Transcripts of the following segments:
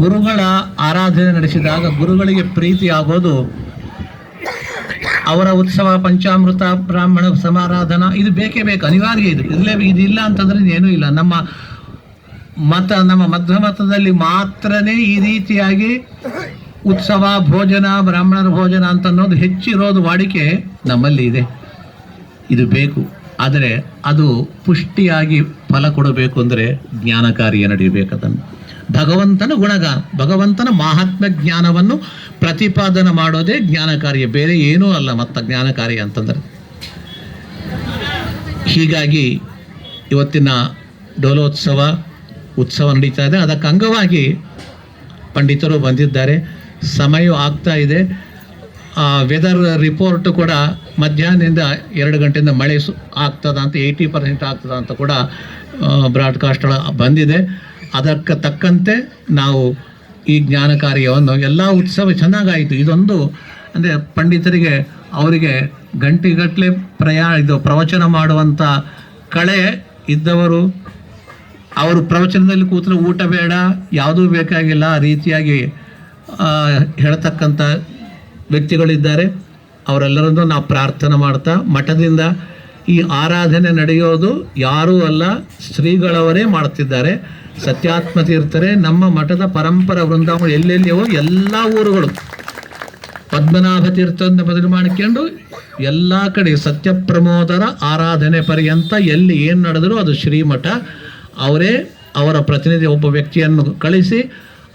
ಗುರುಗಳ ಆರಾಧನೆ ನಡೆಸಿದಾಗ ಗುರುಗಳಿಗೆ ಪ್ರೀತಿ ಆಗೋದು ಅವರ ಉತ್ಸವ, ಪಂಚಾಮೃತ, ಬ್ರಾಹ್ಮಣ ಸಮಾರಾಧನಾ ಇದು ಬೇಕೇ ಬೇಕು, ಅನಿವಾರ್ಯ. ಇದಿಲ್ಲ ಅಂತಂದ್ರೆ ಏನೂ ಇಲ್ಲ. ನಮ್ಮ ಮಧ್ವ ಮತದಲ್ಲಿ ಮಾತ್ರನೇ ಈ ರೀತಿಯಾಗಿ ಉತ್ಸವ, ಭೋಜನ, ಬ್ರಾಹ್ಮಣರ ಭೋಜನ ಅಂತ ಅನ್ನೋದು ಹೆಚ್ಚಿರೋದು ವಾಡಿಕೆ ನಮ್ಮಲ್ಲಿ ಇದೆ. ಇದು ಬೇಕು. ಆದರೆ ಅದು ಪುಷ್ಟಿಯಾಗಿ ಫಲ ಕೊಡಬೇಕು ಅಂದರೆ ಜ್ಞಾನ ಕಾರ್ಯ ನಡೀಬೇಕದನ್ನು. ಭಗವಂತನ ಭಗವಂತನ ಮಹಾತ್ಮ ಜ್ಞಾನವನ್ನು ಪ್ರತಿಪಾದನೆ ಮಾಡೋದೇ ಜ್ಞಾನ ಕಾರ್ಯ, ಬೇರೆ ಏನೂ ಅಲ್ಲ. ಮತ್ತು ಜ್ಞಾನ ಕಾರ್ಯ ಅಂತಂದ್ರೆ ಹೀಗಾಗಿ ಇವತ್ತಿನ ಡೋಲೋತ್ಸವ ಉತ್ಸವ ನಡೀತಾ ಇದೆ. ಅದಕ್ಕೆ ಅಂಗವಾಗಿ ಪಂಡಿತರು ಬಂದಿದ್ದಾರೆ. ಸಮಯ ಆಗ್ತಾ ಇದೆ. ವೆದರ್ ರಿಪೋರ್ಟ್ ಕೂಡ ಮಧ್ಯಾಹ್ನದಿಂದ 2 ಗಂಟೆಯಿಂದ ಮಳೆ ಆಗ್ತದ ಅಂತ 80% ಆಗ್ತದ ಅಂತ ಕೂಡ ಬ್ರಾಡ್ಕಾಸ್ಟ್ ಬಂದಿದೆ. ಅದಕ್ಕೆ ತಕ್ಕಂತೆ ನಾವು ಈ ಜ್ಞಾನ ಕಾರ್ಯವನ್ನು ಎಲ್ಲ ಉತ್ಸವ ಚೆನ್ನಾಗಾಯಿತು. ಇದೊಂದು ಅಂದರೆ ಪಂಡಿತರಿಗೆ ಅವರಿಗೆ ಗಂಟೆಗಟ್ಟಲೆ ಪ್ರವಚನ ಮಾಡುವಂಥ ಕಳೆ ಇದ್ದವರು, ಅವರು ಪ್ರವಚನದಲ್ಲಿ ಕೂತ್ರೆ ಊಟ ಬೇಡ, ಯಾವುದೂ ಬೇಕಾಗಿಲ್ಲ, ಆ ರೀತಿಯಾಗಿ ಹೇಳ್ತಕ್ಕಂಥ ವ್ಯಕ್ತಿಗಳಿದ್ದಾರೆ. ಅವರೆಲ್ಲರನ್ನು ನಾವು ಪ್ರಾರ್ಥನೆ ಮಾಡ್ತಾ, ಮಠದಿಂದ ಈ ಆರಾಧನೆ ನಡೆಯೋದು ಯಾರೂ ಅಲ್ಲ, ಶ್ರೀಗಳವರೇ ಮಾಡ್ತಿದ್ದಾರೆ. ಸತ್ಯಾತ್ಮ ತೀರ್ಥರೇ ನಮ್ಮ ಮಠದ ಪರಂಪರಾ ವೃಂದಾವನ ಎಲ್ಲೆಲ್ಲಿಯೋ ಎಲ್ಲ ಊರುಗಳು ಪದ್ಮನಾಭ ತೀರ್ಥವನ್ನು ಬದಲು ಮಾಡಿಕೊಂಡು ಎಲ್ಲ ಕಡೆ ಸತ್ಯಪ್ರಮೋದರ ಆರಾಧನೆ ಪರ್ಯಂತ ಎಲ್ಲಿ ಏನು ನಡೆದರೂ ಅದು ಶ್ರೀಮಠ. ಅವರೇ ಅವರ ಪ್ರತಿನಿಧಿ ಒಬ್ಬ ವ್ಯಕ್ತಿಯನ್ನು ಕಳಿಸಿ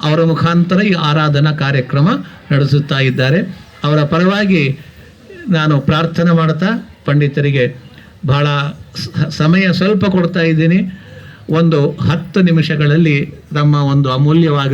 ಅವರ ಮುಖಾಂತರ ಈ ಆರಾಧನಾ ಕಾರ್ಯಕ್ರಮ ನಡೆಸುತ್ತಾ ಇದ್ದಾರೆ. ಅವರ ಪರವಾಗಿ ನಾನು ಪ್ರಾರ್ಥನೆ ಮಾಡ್ತಾ ಪಂಡಿತರಿಗೆ ಬಹಳ ಸಮಯ ಸ್ವಲ್ಪ ಕೊಡ್ತಾ ಇದ್ದೀನಿ. ಒಂದು 10 ನಿಮಿಷಗಳಲ್ಲಿ ನಮ್ಮ ಒಂದು ಅಮೂಲ್ಯವಾಗಿ